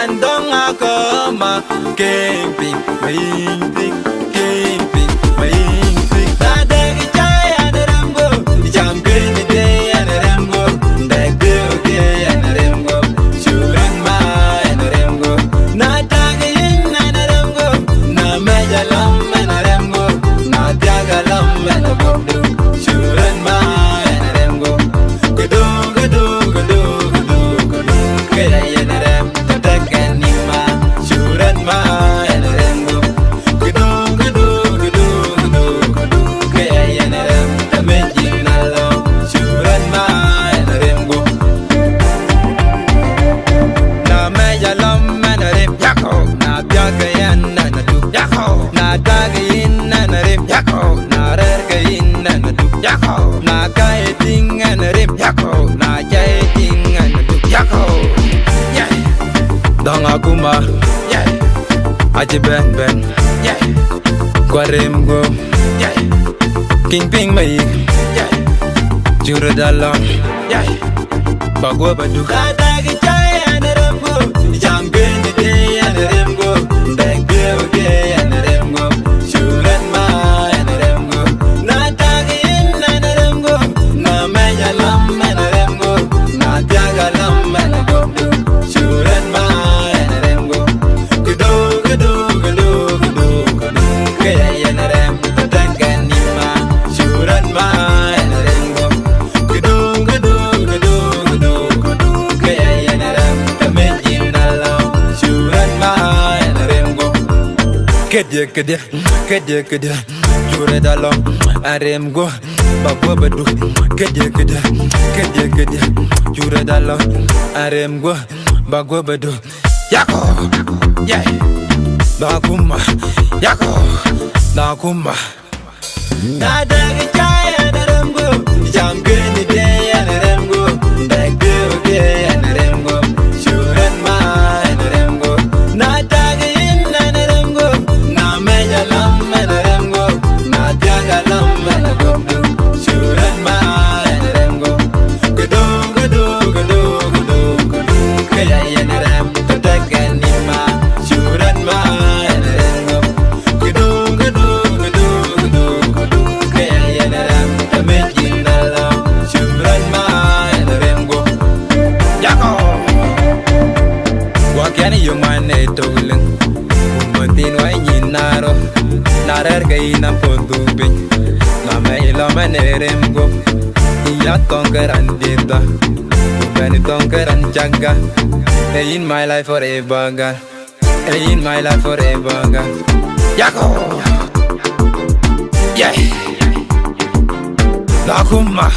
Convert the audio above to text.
Andong akoma, camping, maing, camping, maing. Nadagi chai and remgo, champion day and remgo, dagge okay and remgo, shuran ma and remgo. Nadagi in and remgo, na majalam and remgo, nadagalam and bodu, shuran ma and remgo. Gado, gado, gado, gado, gado, kaya and rem. Dong akuma, yeah. Aje ben ben, yeah. Guarem go, yeah. King ping mai, yeah. Jura dalam, yeah. Bagua badu. Kadagi chai anerem go, jamben de anerem go, dagge okay anerem go, shuran ma anerem go. Nadagi in anerem go, na majalam anerem go, na tiagalam anerem go, shuran ma. Kedia, jure dalam arem go, bagua badu. Kedia, jure dalam arem go, bagua badu. Yako, yeah, nakuma, yako, nakuma. Nada kecaya arem go, jamgen ide arem go, dagge okay arem go, shuran ma arem go. Nada narar gay na podubing na may laman eremgo iya tongkeran dita bani tongkeran jaga in my life forever girl in my life forever girl yako yeah nakuma